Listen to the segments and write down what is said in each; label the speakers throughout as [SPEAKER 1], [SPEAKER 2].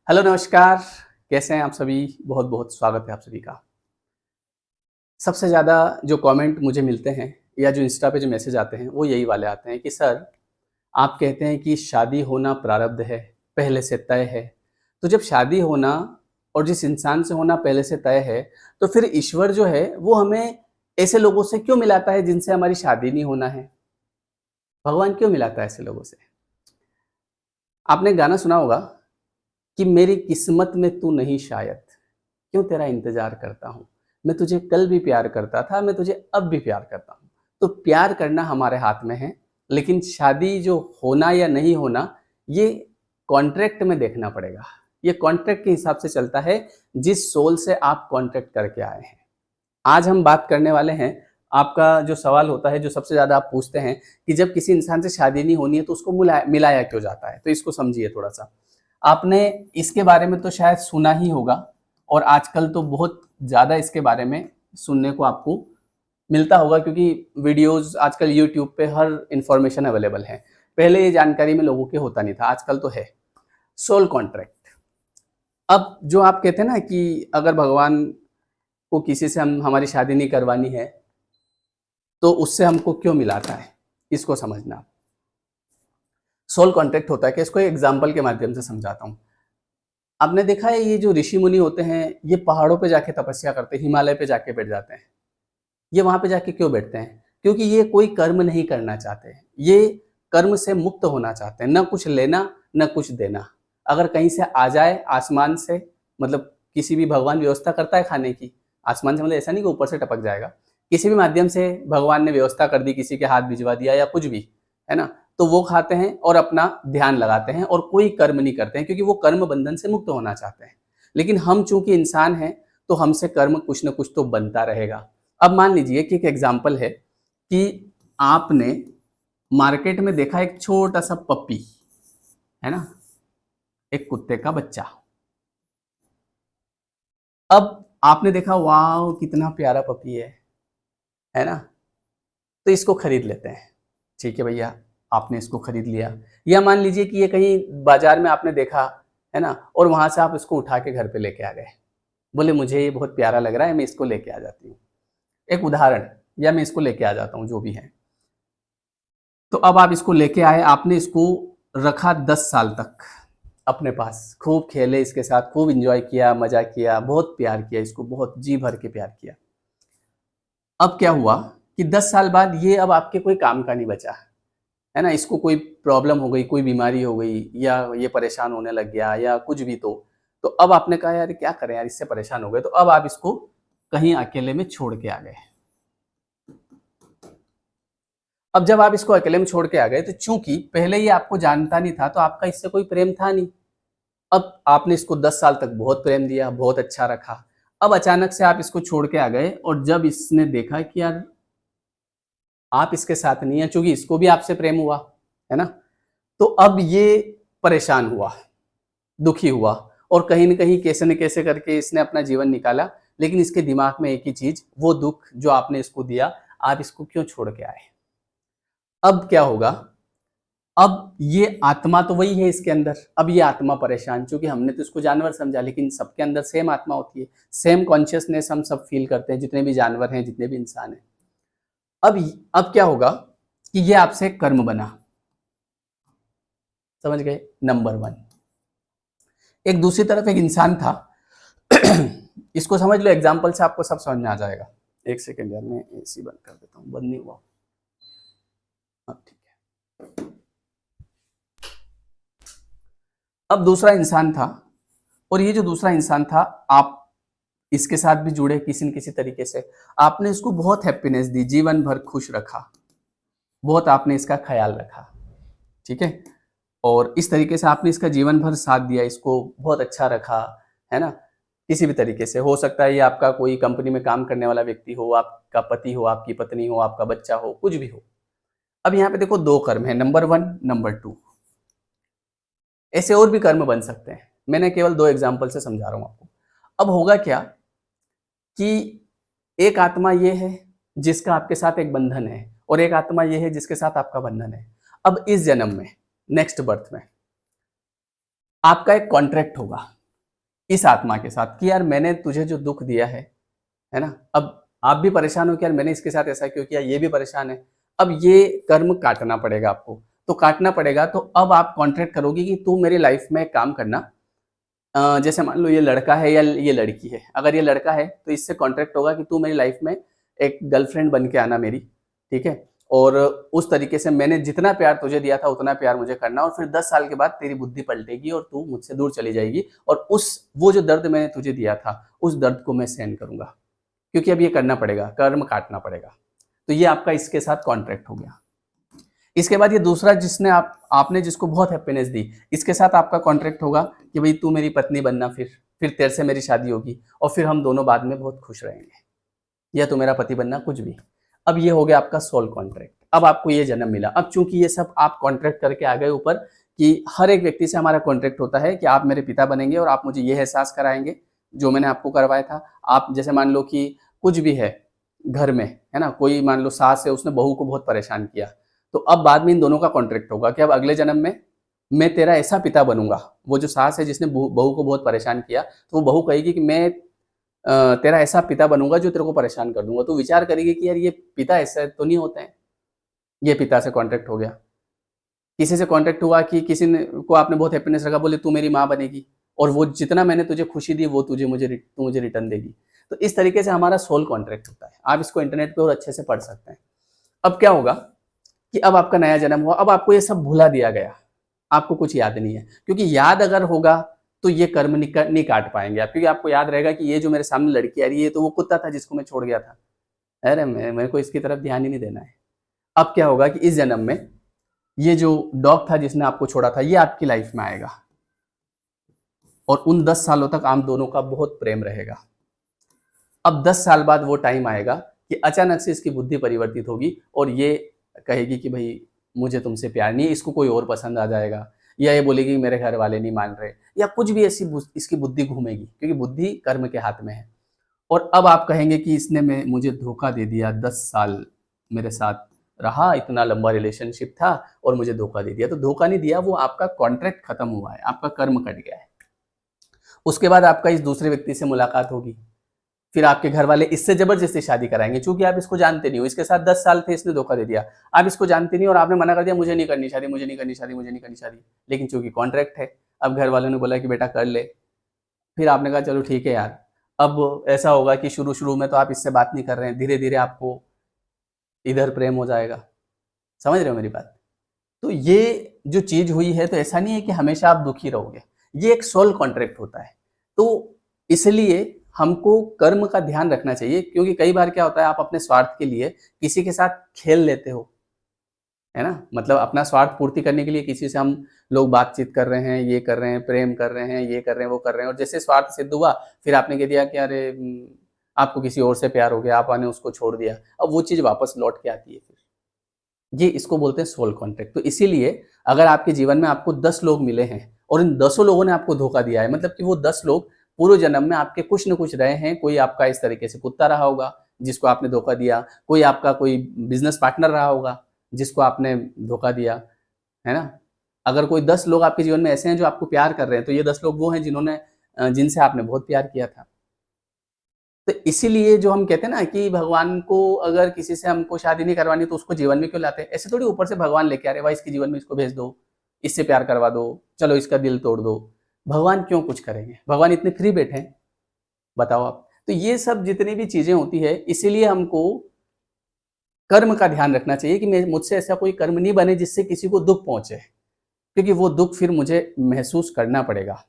[SPEAKER 1] Hello नमस्कार, कैसे हैं आप सभी? बहुत बहुत स्वागत है आप सभी का। सबसे ज़्यादा जो कमेंट मुझे मिलते हैं या जो इंस्टा पे जो मैसेज आते हैं वो यही वाले आते हैं कि सर आप कहते हैं कि शादी होना प्रारब्ध है, पहले से तय है। तो जब शादी होना और जिस इंसान से होना पहले से तय है, तो फिर ईश्वर जो है वो हमें ऐसे लोगों से क्यों मिलाता है जिनसे हमारी शादी नहीं होना है? भगवान क्यों मिलाता है ऐसे लोगों से? आपने गाना सुना होगा कि मेरी किस्मत में तू नहीं शायद, क्यों तेरा इंतज़ार करता हूँ। मैं तुझे कल भी प्यार करता था, मैं तुझे अब भी प्यार करता हूँ। तो प्यार करना हमारे हाथ में है, लेकिन शादी जो होना या नहीं होना, ये कॉन्ट्रैक्ट में देखना पड़ेगा। ये कॉन्ट्रैक्ट के हिसाब से चलता है, जिस सोल से आप कॉन्ट्रैक्ट करके आए हैं। आज हम बात करने वाले हैं, आपका जो सवाल होता है, जो सबसे ज़्यादा आप पूछते हैं कि जब किसी इंसान से शादी नहीं होनी है, तो उसको मिलाया क्यों जाता है? तो इसको समझिए थोड़ा-सा। आपने इसके बारे में तो शायद सुना ही होगा और आजकल तो बहुत ज़्यादा इसके बारे में सुनने को आपको मिलता होगा क्योंकि वीडियोज़ आजकल यूट्यूब पे हर इन्फॉर्मेशन अवेलेबल है। पहले ये जानकारी में लोगों के होता नहीं था, आजकल तो है। Soul contract. अब जो आप कहते हैं ना कि अगर भगवान को किसी से हम हमारी शादी नहीं करवानी है, तो उससे हमको क्यों मिलाता है? इसको समझना। सोल कॉन्ट्रैक्ट होता है कि इसको एक एग्ज़ाम्पल के माध्यम से समझाता हूँ। आपने देखा है ये जो ऋषि मुनि होते हैं, ये पहाड़ों पे जाके तपस्या करते हैं, हिमालय पे जाके बैठ जाते हैं। ये वहाँ पे जाके क्यों बैठते हैं? क्योंकि ये कोई कर्म नहीं करना चाहते। ये कर्म से मुक्त होना चाहते हैं, ना कुछ लेना, ना कुछ देना। अगर कहीं से आ जाए आसमान से, मतलब किसी भी भगवान व्यवस्था करता है खाने की, आसमान से मतलब ऐसा नहीं कि ऊपर से टपक जाएगा। किसी भी माध्यम से भगवान ने व्यवस्था कर दी, किसी के हाथ भिजवा दिया या कुछ भी, है ना? तो वो खाते हैं और अपना ध्यान लगाते हैं और कोई कर्म नहीं करते हैं क्योंकि वो कर्म बंधन से मुक्त होना चाहते हैं। लेकिन हम चूँकि इंसान हैं, तो हमसे कर्म कुछ न कुछ तो बनता रहेगा। अब मान लीजिए कि एक एग्जाम्पल है कि आपने मार्केट में देखा एक छोटा-सा पप्पी, है ना? एक कुत्ते का बच्चा। अब आपने देखा वॉव! कितना प्यारा पपी है ना? तो इसको खरीद लेते हैं। ठीक है भैया, आपने इसको खरीद लिया। या मान लीजिए कि ये कहीं बाज़ार में आपने देखा, है ना? और वहाँ से आप इसको उठा के घर पे लेके आ गए। बोले मुझे ये बहुत प्यारा लग रहा है, मैं इसको लेके आ जाती हूँ। एक उदाहरण, या मैं इसको लेके आ जाता हूँ, जो भी है। तो अब आप इसको लेके आए, आपने इसको रखा 10 साल तक अपने पास। खूब खेले इसके साथ, खूब एन्जॉय किया, मज़ा किया, बहुत प्यार किया इसको, बहुत जी भर के प्यार किया। अब क्या हुआ कि 10 साल बाद ये अब आपके कोई काम का नहीं बचा, है ना? इसको कोई प्रॉब्लम हो गई, कोई बीमारी हो गई या ये परेशान होने लग गया या कुछ भी तो अब आपने कहा यार क्या करें यार, इससे परेशान हो गए, तो अब आप इसको कहीं अकेले में छोड़ के आ गए। अब जब आप इसको अकेले में छोड़ के आ गए, तो चूँकि पहले ये आपको जानता नहीं था, तो आपका इससे कोई प्रेम था नहीं। अब आपने इसको 10 साल तक बहुत प्रेम दिया, बहुत अच्छा रखा। अब अचानक से आप इसको छोड़ के आ गए और जब इसने देखा कि यार आप इसके साथ नहीं हैं, चूँकि इसको भी आपसे प्रेम हुआ, है ना? तो अब ये परेशान हुआ, दुखी हुआ और कहीं न कहीं कैसे न कैसे करके इसने अपना जीवन निकाला, लेकिन इसके दिमाग में एक ही चीज़, वो दुःख जो आपने इसको दिया, आप इसको क्यों छोड़ के आए? अब क्या होगा? अब ये आत्मा तो वही है इसके अंदर, अब ये आत्मा परेशान, चूँकि हमने तो इसको जानवर समझा, लेकिन सबके अंदर सेम आत्मा होती है, सेम कॉन्शियसनेस हम सब फ़ील करते हैं, जितने भी जानवर हैं, जितने भी इंसान हैं। अब क्या होगा कि ये आपसे कर्म बना, समझ गए? नंबर 1। एक दूसरी तरफ एक इंसान था। इसको समझ लो, एग्ज़ाम्पल से आपको सब समझ में आ जाएगा। 1 सेकंड यार, मैं एसी बंद कर देता हूँ, बंद नहीं हुआ। हाँ, ठीक है। अब दूसरा इंसान था और ये जो दूसरा इंसान था, आप इसके साथ भी जुड़े किसी न किसी तरीके से। आपने इसको बहुत हैप्पीनेस दी, जीवन भर खुश रखा, बहुत आपने इसका ख़्याल रखा, ठीक है? और इस तरीके से आपने इसका जीवन भर साथ दिया, इसको बहुत अच्छा रखा, है ना? किसी भी तरीके से। हो सकता है ये आपका कोई कंपनी में काम करने वाला व्यक्ति हो, आपका पति हो, आपकी पत्नी हो, आपका बच्चा हो, कुछ भी हो। अब यहाँ पे देखो 2 कर्म हैं, नंबर 1, नंबर 2। ऐसे और भी कर्म बन सकते हैं। मैंने केवल 2 एग्ज़ाम्पल से समझा रहा हूँ आपको। अब होगा क्या कि एक आत्मा ये है जिसका आपके साथ एक बंधन है और एक आत्मा ये है जिसके साथ आपका बंधन है। अब इस जन्म में, नेक्स्ट बर्थ में आपका एक कॉन्ट्रैक्ट होगा। इस आत्मा के साथ कि यार मैंने तुझे जो दुःख दिया है ना? अब आप भी परेशान हो कि यार मैंने इसके साथ ऐसा क्यों किया? ये भी परेशान है। अब ये कर्म काटना पड़ेगा आपको। तो काटना पड़ेगा तो अब आप कॉन्ट्रैक्ट करोगे कि तू मेरी लाइफ़ में एक काम करना। जैसे मान लो ये लड़का है या ये लड़की है। अगर ये लड़का है तो इससे कॉन्ट्रैक्ट होगा कि तू मेरी लाइफ़ में एक गर्लफ्रेंड बन के आना मेरी, ठीक है? और उस तरीके से मैंने जितना प्यार तुझे दिया था उतना प्यार मुझे करना और फिर 10 साल के बाद तेरी बुद्धि पलटेगी और तू मुझसे दूर चली जाएगी और उस वो जो दर्द मैंने तुझे दिया था, उस दर्द को मैं सहन करूँगा। क्योंकि अब ये करना पड़ेगा, कर्म काटना पड़ेगा। तो ये आपका इसके साथ कॉन्ट्रैक्ट हो गया। इसके बाद ये दूसरा जिसने आपने जिसको बहुत हैप्पीनेस दी, इसके साथ आपका कॉन्ट्रैक्ट होगा कि भई तू मेरी पत्नी बनना फिर तेरे से मेरी शादी होगी और फिर हम दोनों बाद में बहुत खुश रहेंगे। या तू मेरा पति बनना, कुछ भी। अब ये हो गया आपका सोल कॉन्ट्रैक्ट। अब आपको ये जन्म मिला। अब चूँकि ये सब आप कॉन्ट्रैक्ट करके आ गए ऊपर कि हर एक व्यक्ति से हमारा कॉन्ट्रैक्ट होता है कि आप मेरे पिता बनेंगे और आप मुझे ये एहसास कराएँगे, जो मैंने आपको करवाया था। आप जैसे मान लो कि कुछ भी है घर में, है ना? कोई मान लो सास है, उसने बहू को बहुत परेशान किया। तो अब बाद में इन दोनों का कॉन्ट्रैक्ट होगा कि अब अगले जन्म में मैं तेरा ऐसा पिता बनूँगा। वो जो सास है जिसने बहू को बहुत परेशान किया, तो वो बहू कहेगी कि मैं तेरा ऐसा पिता बनूँगा जो तेरे को परेशान कर दूँगा। तो विचार करेगी कि यार ये पिता ऐसे तो नहीं होते हैं। ये पिता से कॉन्ट्रैक्ट हो गया। किसी से कॉन्ट्रैक्ट हुआ कि किसी ने को आपने बहुत हैप्पीनेस रखा, बोले तू मेरी माँ बनेगी और वो जितना मैंने तुझे खुशी दी वो तू मुझे रिटर्न देगी। तो इस तरीके से हमारा सोल कॉन्ट्रैक्ट होता है। आप इसको इंटरनेट पे और अच्छे से पढ़ सकते हैं। अब क्या होगा कि अब आपका नया जन्म हुआ, अब आपको ये सब भुला दिया गया। आपको कुछ याद नहीं है, क्योंकि याद अगर होगा तो ये कर्म नहीं काट पाएँगे आप, क्योंकि आपको याद रहेगा कि ये जो मेरे सामने लड़की आ रही है, ये तो वो कुत्ता था जिसको मैं छोड़ गया था। अरे! मेरे को इसकी तरफ ध्यान ही नहीं देना है। अब क्या होगा कि इस जन्म में ये जो डॉग था जिसने आपको छोड़ा था, ये आपकी लाइफ़ में आएगा और उन 10 सालों तक आप दोनों का बहुत प्रेम रहेगा। अब 10 साल बाद वो टाइम आएगा कि अचानक से इसकी बुद्धि परिवर्तित होगी और ये कहेगी कि भई मुझे तुमसे प्यार नहीं है, इसको कोई और पसंद आ जाएगा, या ये बोलेगी मेरे घर वाले नहीं मान रहे, या कुछ भी ऐसी इसकी बुद्धि घूमेगी, क्योंकि बुद्धि कर्म के हाथ में है। और अब आप कहेंगे कि इसने मुझे धोखा दे दिया, 10 साल मेरे साथ रहा, इतना लंबा रिलेशनशिप था और मुझे धोखा दे दिया। तो धोखा नहीं दिया, वो आपका कॉन्ट्रैक्ट खत्म हुआ है, आपका कर्म कट गया है। उसके बाद आपका इस दूसरे व्यक्ति से मुलाकात होगी। फिर आपके घर वाले इससे ज़बरदस्ती शादी कराएँगे, चूँकि आप इसको जानते नहीं हो। इसके साथ 10 साल थे, इसने धोखा दे दिया। आप इसको जानते नहीं और आपने मना कर दिया, मुझे नहीं करनी शादी, मुझे नहीं करनी शादी, मुझे नहीं करनी शादी। लेकिन चूँकि कॉन्ट्रैक्ट है, अब घर वालों ने बोला कि बेटा कर ले। फिर आपने कहा चलो ठीक है यार। अब ऐसा होगा कि शुरू-शुरू में तो आप इससे बात नहीं कर रहे हैं, धीरे-धीरे आपको इधर प्रेम हो जाएगा। समझ रहे हो मेरी बात? तो ये जो चीज़ हुई है, तो ऐसा नहीं है कि हमेशा आप दुखी रहोगे। ये एक सोल कॉन्ट्रैक्ट होता है। तो इसलिए हमको कर्म का ध्यान रखना चाहिए, क्योंकि कई बार क्या होता है, आप अपने स्वार्थ के लिए किसी के साथ खेल लेते हो, है ना? मतलब अपना स्वार्थ पूर्ति करने के लिए किसी से हम लोग बातचीत कर रहे हैं, ये कर रहे हैं, प्रेम कर रहे हैं, ये कर रहे हैं, वो कर रहे हैं, और जैसे स्वार्थ सिद्ध हुआ, फिर आपने कह दिया कि अरे आपको किसी और से प्यार हो गया, आपने उसको छोड़ दिया। अब वो चीज़ वापस लौट के आती है फिर। ये इसको बोलते हैं सोल कॉन्ट्रैक्ट। तो इसीलिए अगर आपके जीवन में आपको 10 लोग मिले हैं और इन 10 लोगों ने आपको धोखा दिया है, मतलब कि वो 10 लोग पूर्व जन्म में आपके कुछ न कुछ रहे हैं। कोई आपका इस तरीके से कुत्ता रहा होगा, जिसको आपने धोखा दिया, कोई आपका कोई बिज़नेस पार्टनर रहा होगा, जिसको आपने धोखा दिया, है ना? अगर कोई 10 लोग आपके जीवन में ऐसे हैं जो आपको प्यार कर रहे हैं, तो ये 10 लोग वो हैं जिनसे आपने बहुत प्यार किया था। तो इसीलिए जो हम कहते हैं ना कि भगवान को अगर किसी से हमको शादी नहीं करवानी तो उसको जीवन में क्यों लाते हैं? ऐसे थोड़ी ऊपर से भगवान लेके आ रहे हैं, भाई इसके जीवन में इसको भेज दो, इससे प्यार करवा दो, चलो इसका दिल तोड़ दो। भगवान क्यों कुछ करेंगे? भगवान इतने फ्री बैठे हैं, बताओ आप। तो ये सब जितनी भी चीज़ें होती है, इसीलिए हमको कर्म का ध्यान रखना चाहिए कि मैं मुझसे ऐसा कोई कर्म नहीं बने जिससे किसी को दुःख पहुँचे, क्योंकि वो दुःख फिर मुझे महसूस करना पड़ेगा।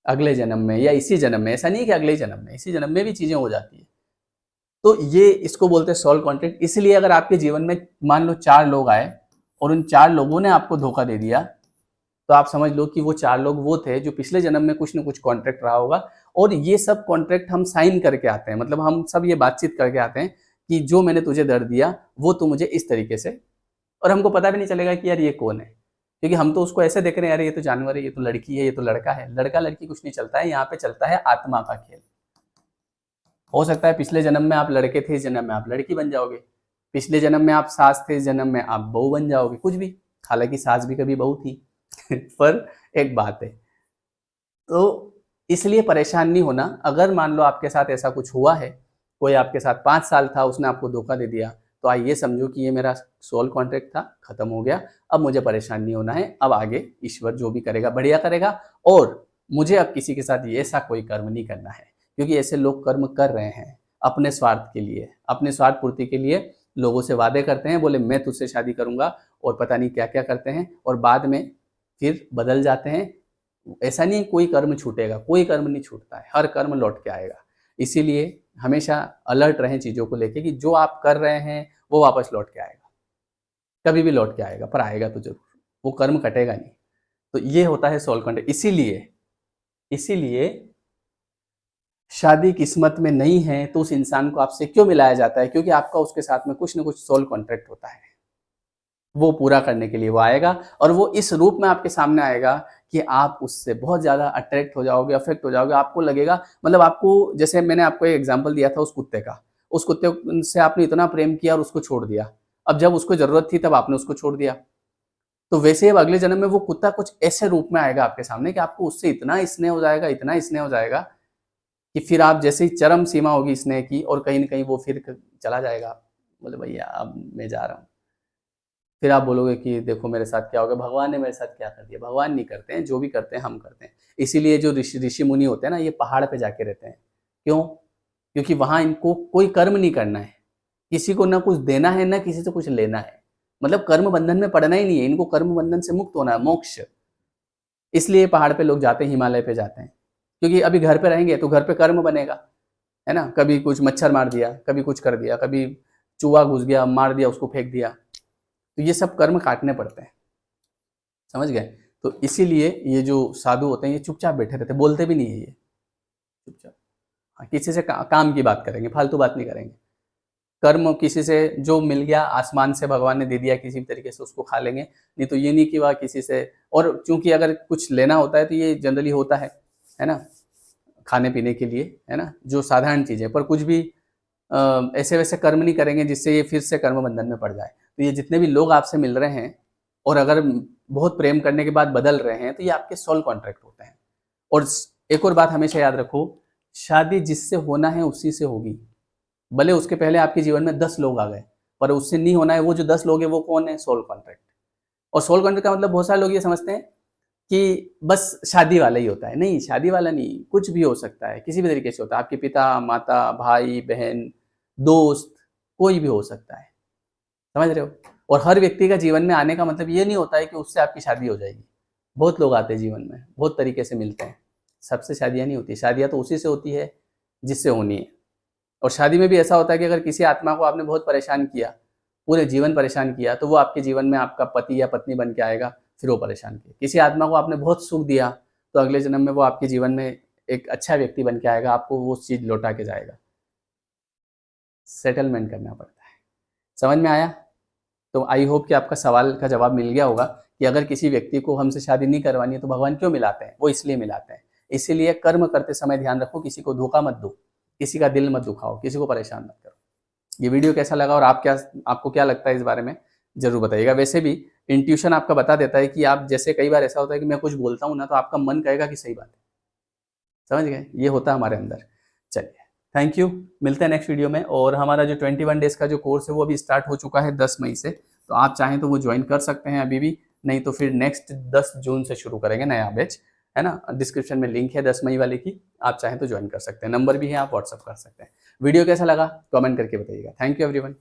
[SPEAKER 1] अगले जन्म में या इसी जन्म में, ऐसा नहीं है कि अगले ही जन्म में, इसी जन्म में भी चीज़ें हो जाती हैं। तो ये इसको बोलते हैं सोल कॉन्ट्रैक्ट। इसलिए अगर आपके जीवन में मान लो 4 लोग आए और उन 4 लोगों ने आपको धोखा दे दिया, तो आप समझ लो कि वो 4 लोग वो थे जो पिछले जन्म में कुछ न कुछ कॉन्ट्रैक्ट रहा होगा, और ये सब कॉन्ट्रैक्ट हम साइन करके आते हैं। मतलब हम सब ये बातचीत करके आते हैं कि जो मैंने तुझे दर्द दिया, वो तू मुझे इस तरीके से, और हमको पता भी नहीं चलेगा कि यार ये कौन है? क्योंकि हम तो उसको ऐसे देख रहे हैं, अरे ये तो जानवर है, ये तो लड़की है, ये तो लड़का है। लड़का-लड़की कुछ नहीं चलता है, यहाँ पे चलता है आत्मा का खेल। हो सकता है पिछले जन्म में आप लड़के थे, इस जन्म में आप लड़की बन जाओगे। पिछले जन्म में आप सास थे, इस जन्म में आप बहू बन जाओगे, कुछ भी। हालाँकि सास भी कभी बहू थी। पर एक बात है, तो इसलिए परेशान नहीं होना। अगर मान लो आपके साथ ऐसा कुछ हुआ है, कोई आपके साथ 5 साल था, उसने आपको धोखा दे दिया, तो आप ये समझो कि ये मेरा सोल कॉन्ट्रैक्ट था, खत्म हो गया, अब मुझे परेशान नहीं होना है, अब आगे ईश्वर जो भी करेगा बढ़िया करेगा, और मुझे अब किसी के साथ ये ऐसा कोई कर्म नहीं करना है। क्योंकि ऐसे लोग कर्म कर रहे हैं अपने स्वार्थ के लिए, अपने स्वार्थ पूर्ति के लिए लोगों से वादे करते हैं, बोले मैं तुझसे शादी करूंगा, और पता नहीं क्या क्या करते हैं, और बाद में फिर बदल जाते हैं। ऐसा नहीं कोई कर्म छूटेगा, कोई कर्म नहीं छूटता है, हर कर्म लौट के आएगा। इसीलिए हमेशा अलर्ट रहें चीज़ों को लेके कि जो आप कर रहे हैं वो वापस लौट के आएगा, कभी भी लौट के आएगा, पर आएगा तो जरूर, वो कर्म कटेगा नहीं। तो ये होता है सोल कॉन्ट्रैक्ट। इसीलिए इसीलिए शादी किस्मत में नहीं है तो उस इंसान को आपसे क्यों मिलाया जाता है? क्योंकि आपका उसके साथ में कुछ ना कुछ सोल कॉन्ट्रैक्ट होता है, वो पूरा करने के लिए वो आएगा, और वो इस रूप में आपके सामने आएगा कि आप उससे बहुत ज़्यादा अट्रैक्ट हो जाओगे, अफेक्ट हो जाओगे। आपको लगेगा, मतलब आपको, जैसे मैंने आपको एक एग्जांपल दिया था उस कुत्ते का, उस कुत्ते से आपने इतना प्रेम किया और उसको छोड़ दिया। अब जब उसको ज़रूरत थी तब आपने उसको छोड़ दिया। तो वैसे ही अब अगले जन्म में वो कुत्ता कुछ ऐसे रूप में आएगा आपके सामने कि आपको उससे इतना स्नेह हो जाएगा, इतना स्नेह हो जाएगा कि फिर आप जैसे ही चरम सीमा होगी स्नेह की, और कहीं न कहीं वो फिर चला जाएगा। बोले भैया अब मैं जा रहा हूँ। फिर आप बोलोगे कि देखो मेरे साथ क्या हो गया, भगवान ने मेरे साथ क्या कर दिया। भगवान नहीं करते हैं, जो भी करते हैं हम करते हैं। इसीलिए जो ऋषि मुनि होते हैं ना, ये पहाड़ पे जाके रहते हैं। क्यों? क्योंकि वहाँ इनको कोई कर्म नहीं करना है, किसी को ना कुछ देना है, ना किसी से कुछ लेना है। मतलब कर्म बंधन में पड़ना ही नहीं है, इनको कर्म बंधन से मुक्त होना है, मोक्ष। इसलिए पहाड़ पे लोग जाते हैं, हिमालय पे जाते हैं। क्योंकि अभी घर पे रहेंगे तो घर पे कर्म बनेगा, है ना? कभी कुछ मच्छर मार दिया, कभी कुछ कर दिया, कभी चूहा घुस गया, मार दिया, उसको फेंक दिया। तो ये सब कर्म काटने पड़ते हैं, समझ गए? तो इसीलिए ये जो साधु होते हैं, ये चुपचाप बैठे रहते हैं, बोलते भी नहीं है ये, चुपचाप। हाँ, किसी से काम की बात करेंगे, फालतू बात नहीं करेंगे। कर्म किसी से जो मिल गया, आसमान से भगवान ने दे दिया किसी भी तरीके से, उसको खा लेंगे। नहीं तो ये नहीं कि वह किसी से, और चूंकि अगर कुछ लेना होता है तो ये जनरली होता है ना, खाने पीने के लिए, है ना, जो साधारण चीज़ें, पर कुछ भी ऐसे वैसे कर्म नहीं करेंगे जिससे ये फिर से कर्म बंधन में पड़ जाए। तो ये जितने भी लोग आपसे मिल रहे हैं और अगर बहुत प्रेम करने के बाद बदल रहे हैं, तो ये आपके सोल कॉन्ट्रैक्ट होते हैं। और एक और बात हमेशा याद रखो, शादी जिससे होना है उसी से होगी। भले उसके पहले आपके जीवन में 10 लोग आ गए, पर उससे नहीं होना है। वो जो 10 लोग हैं वो कौन है? Soul contract. और सोल कॉन्ट्रैक्ट का मतलब बहुत सारे लोग ये समझते हैं कि बस शादी वाला ही होता है। नहीं, शादी वाला नहीं, कुछ भी हो सकता है, किसी भी तरीके से होता है। आपके पिता, माता, भाई, बहन, दोस्त, कोई भी हो सकता है, समझ रहे हो? और हर व्यक्ति का जीवन में आने का मतलब ये नहीं होता है कि उससे आपकी शादी हो जाएगी। बहुत लोग आते हैं जीवन में, बहुत तरीके से मिलते हैं, सबसे शादियाँ नहीं होती। शादियाँ तो उसी से होती है जिससे होनी है। और शादी में भी ऐसा होता है कि अगर किसी आत्मा को आपने बहुत परेशान किया, पूरे जीवन परेशान किया, तो वो आपके जीवन में आपका पति या पत्नी बन के आएगा, फिर वो परेशान किया। किसी आत्मा को आपने बहुत सुख दिया, तो अगले जन्म में वो आपके जीवन में एक अच्छा व्यक्ति बन के आएगा, आपको वो चीज़ लौटा के जाएगा। सेटलमेंट करना पड़ता है। समझ में आया? तो आई होप कि आपका सवाल का जवाब मिल गया होगा कि अगर किसी व्यक्ति को हमसे शादी नहीं करवानी है तो भगवान क्यों मिलाते हैं? वो इसलिए मिलाते हैं। इसीलिए कर्म करते समय ध्यान रखो, किसी को धोखा मत दो, किसी का दिल मत दुखाओ, किसी को परेशान मत करो। ये वीडियो कैसा लगा और आपको क्या लगता है इस बारे में ज़रूर बताइएगा। वैसे भी इंट्यूशन आपका बता देता है कि आप, जैसे कई बार ऐसा होता है कि मैं कुछ बोलता हूँ ना, तो आपका मन कहेगा कि सही बात है। समझ गए? ये होता है हमारे अंदर। चलिए, थैंक यू। मिलते हैं नेक्स्ट वीडियो में। और हमारा जो 21 डेज़ का जो कोर्स है वो अभी स्टार्ट हो चुका है 10 मई से। तो आप चाहें तो वो ज्वाइन कर सकते हैं अभी भी, नहीं तो फिर नेक्स्ट 10 जून से शुरू करेंगे नया बैच, है ना? डिस्क्रिप्शन में लिंक है 10 मई वाले की, आप चाहें तो ज्वाइन कर सकते हैं। नंबर भी है, आप व्हाट्सअप कर सकते हैं। वीडियो कैसा लगा कमेंट करके बताइएगा। Thank you everyone.